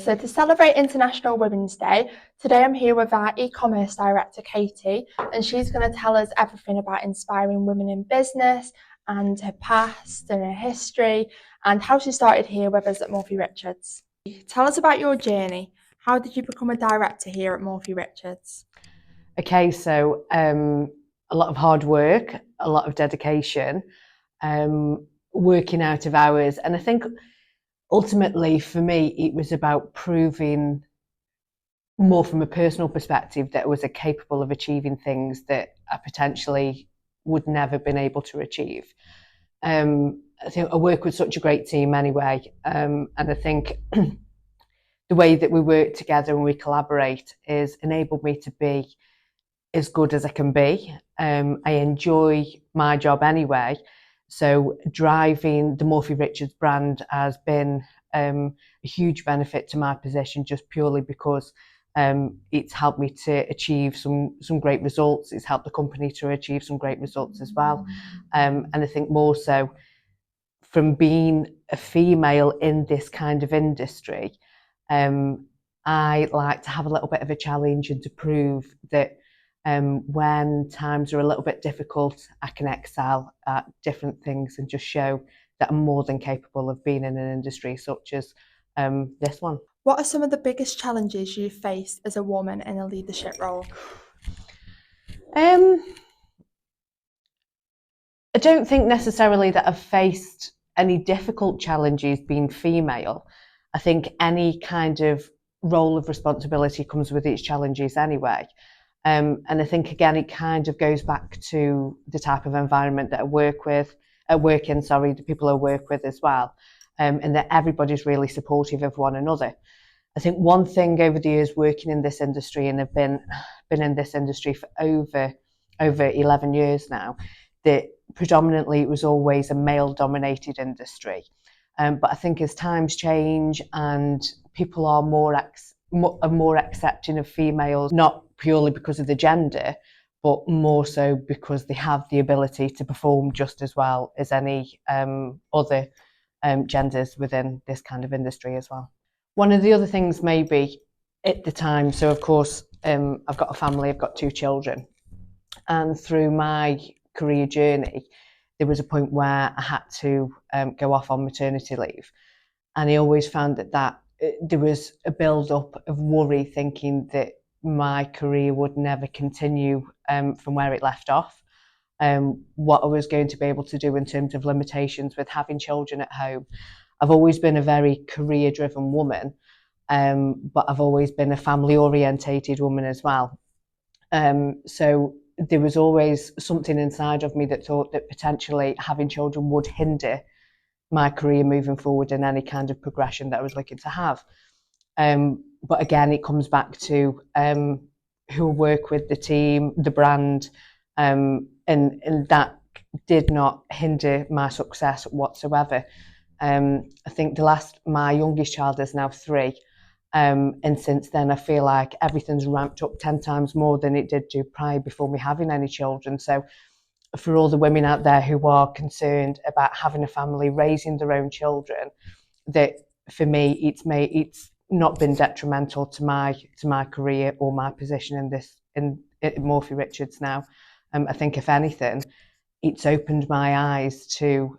So to celebrate International Women's Day, today I'm here with our e-commerce director, Katie, and she's going to tell us everything about inspiring women in business and her past and her history and how she started here with us at Morphy Richards. Tell us about your journey. How did you become a director here at Morphy Richards? Okay, so a lot of hard work, a lot of dedication, working out of hours. And I think ultimately for me, it was about proving more from a personal perspective that I was capable of achieving things that I potentially would never been able to achieve. I think I work with such a great team anyway. And I think the way that we work together and we collaborate has enabled me to be as good as I can be. I enjoy my job anyway. So driving the Morphy Richards brand has been a huge benefit to my position, just purely because it's helped me to achieve some great results. It's helped the company to achieve some great results as well. And I think more so from being a female in this kind of industry, I like to have a little bit of a challenge and to prove that when times are a little bit difficult, I can excel at different things and just show that I'm more than capable of being in an industry such as this one. What are some of the biggest challenges you've faced as a woman in a leadership role? I don't think necessarily that I've faced any difficult challenges being female. I think any kind of role of responsibility comes with its challenges anyway. And I think again, it kind of goes back to the type of environment that I work in, the people I work with as well, and that everybody's really supportive of one another. I think one thing over the years working in this industry, and I've been in this industry for over 11 years now, that predominantly it was always a male-dominated industry. But I think as times change and people are more accepting of females, not purely because of the gender, but more so because they have the ability to perform just as well as any other genders within this kind of industry as well. One of the other things maybe at the time, so of course I've got a family, I've got 2 children, and through my career journey, there was a point where I had to go off on maternity leave, and I always found that there was a build-up of worry, thinking that my career would never continue from where it left off. What I was going to be able to do in terms of limitations with having children at home. I've always been a very career-driven woman, but I've always been a family-orientated woman as well. So there was always something inside of me that thought that potentially having children would hinder my career moving forward in any kind of progression that I was looking to have. But again, it comes back to who work with, the team, the brand, and that did not hinder my success whatsoever. I think my youngest child is now 3. And since then, I feel like everything's ramped up 10 times more than it did do prior before me having any children. So for all the women out there who are concerned about having a family, raising their own children, that for me, it's not been detrimental to my career or my position in Morphy Richards now. I think if anything, it's opened my eyes to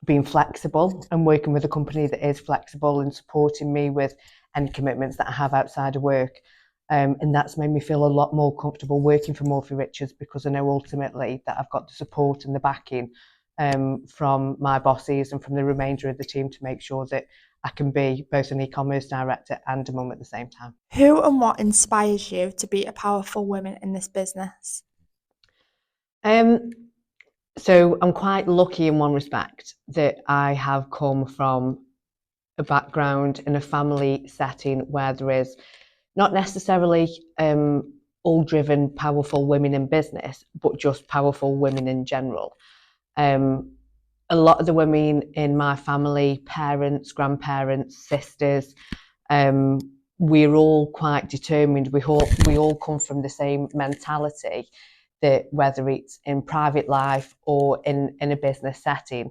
being flexible and working with a company that is flexible and supporting me with any commitments that I have outside of work. And that's made me feel a lot more comfortable working for Morphy Richards, because I know ultimately that I've got the support and the backing from my bosses and from the remainder of the team to make sure that I can be both an e-commerce director and a mum at the same time. Who and what inspires you to be a powerful woman in this business? So I'm quite lucky in one respect that I have come from a background in a family setting where there is not necessarily all driven powerful women in business, but just powerful women in general. A lot of the women in my family, parents, grandparents, sisters, we're all quite determined. We all come from the same mentality, that whether it's in private life or in a business setting,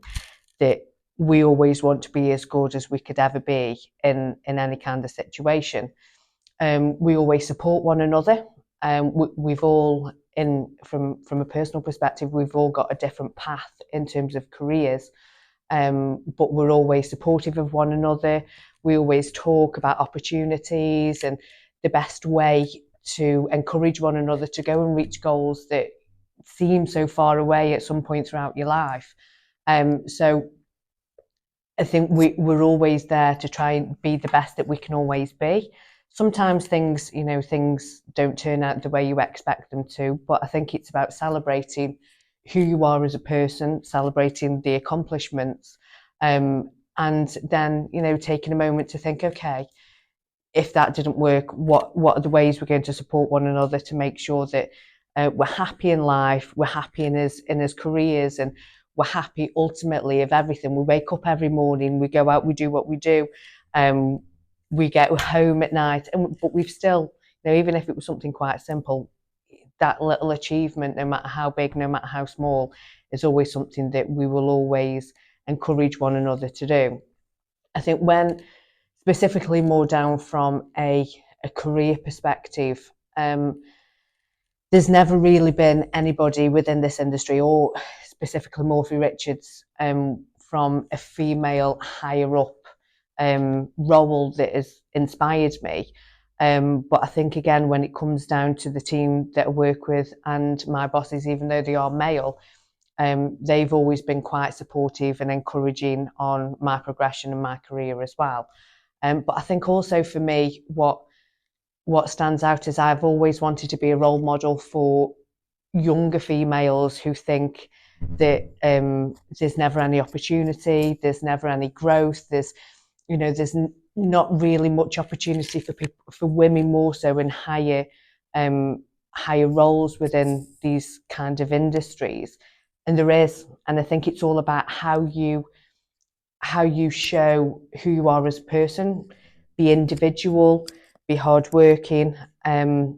that we always want to be as good as we could ever be in any kind of situation. We always support one another. We've all, from a personal perspective, we've all got a different path in terms of careers, but we're always supportive of one another. We always talk about opportunities and the best way to encourage one another to go and reach goals that seem so far away at some point throughout your life. So I think we're always there to try and be the best that we can always be. Sometimes things don't turn out the way you expect them to, but I think it's about celebrating who you are as a person, celebrating the accomplishments, and then taking a moment to think, okay, if that didn't work, what are the ways we're going to support one another to make sure that we're happy in life, we're happy in his careers, and we're happy ultimately of everything. We wake up every morning, we go out, we do what we do, we get home at night, but we've still, even if it was something quite simple, that little achievement, no matter how big, no matter how small, is always something that we will always encourage one another to do. I think when specifically more down from a career perspective, there's never really been anybody within this industry, or specifically Morphy Richards, from a female higher up role that has inspired me. But I think, again, when it comes down to the team that I work with and my bosses, even though they are male, they've always been quite supportive and encouraging on my progression and my career as well. But I think also for me, what stands out is I've always wanted to be a role model for younger females who think that there's never any opportunity, there's never any growth, there's not really much opportunity for women, more so in higher roles within these kind of industries. And there is, and I think it's all about how you show who you are as a person, be individual, be hardworking, and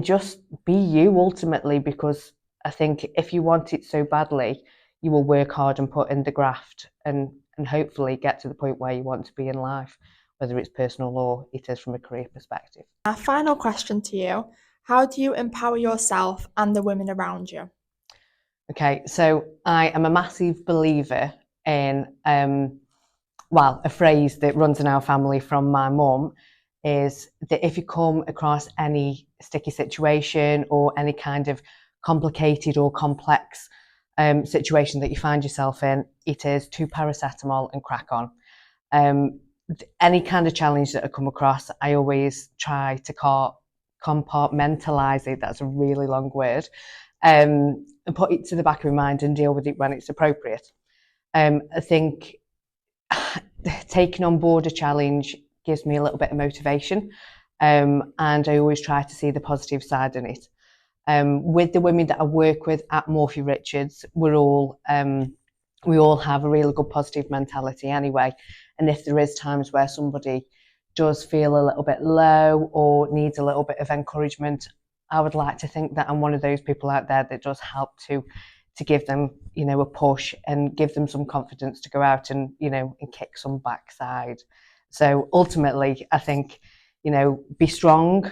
just be you ultimately, because I think if you want it so badly, you will work hard and put in the graft, and hopefully get to the point where you want to be in life, whether it's personal or it is from a career perspective. Our final question to you: how do you empower yourself and the women around you? Okay, so I am a massive believer in, a phrase that runs in our family from my mum is that if you come across any sticky situation or any kind of complicated or complex situation that you find yourself in, it is 2 paracetamol and crack on. Any kind of challenge that I come across, I always try to compartmentalize it. That's a really long word. And put it to the back of my mind and deal with it when it's appropriate. I think taking on board a challenge gives me a little bit of motivation, and I always try to see the positive side in it. With the women that I work with at Morphy Richards, we all have a really good positive mentality anyway, and if there is times where somebody does feel a little bit low or needs a little bit of encouragement, I would like to think that I'm one of those people out there that does help to give them, a push and give them some confidence to go out and, and kick some backside. So ultimately, I think, be strong,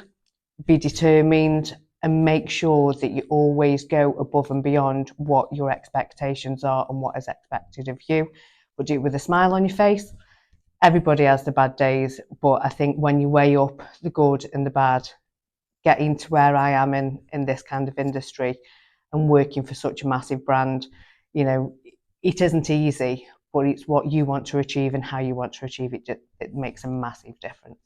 be determined, and make sure that you always go above and beyond what your expectations are and what is expected of you. But do it with a smile on your face. Everybody has the bad days, but I think when you weigh up the good and the bad, getting to where I am in this kind of industry and working for such a massive brand, it isn't easy, but it's what you want to achieve and how you want to achieve it. It makes a massive difference.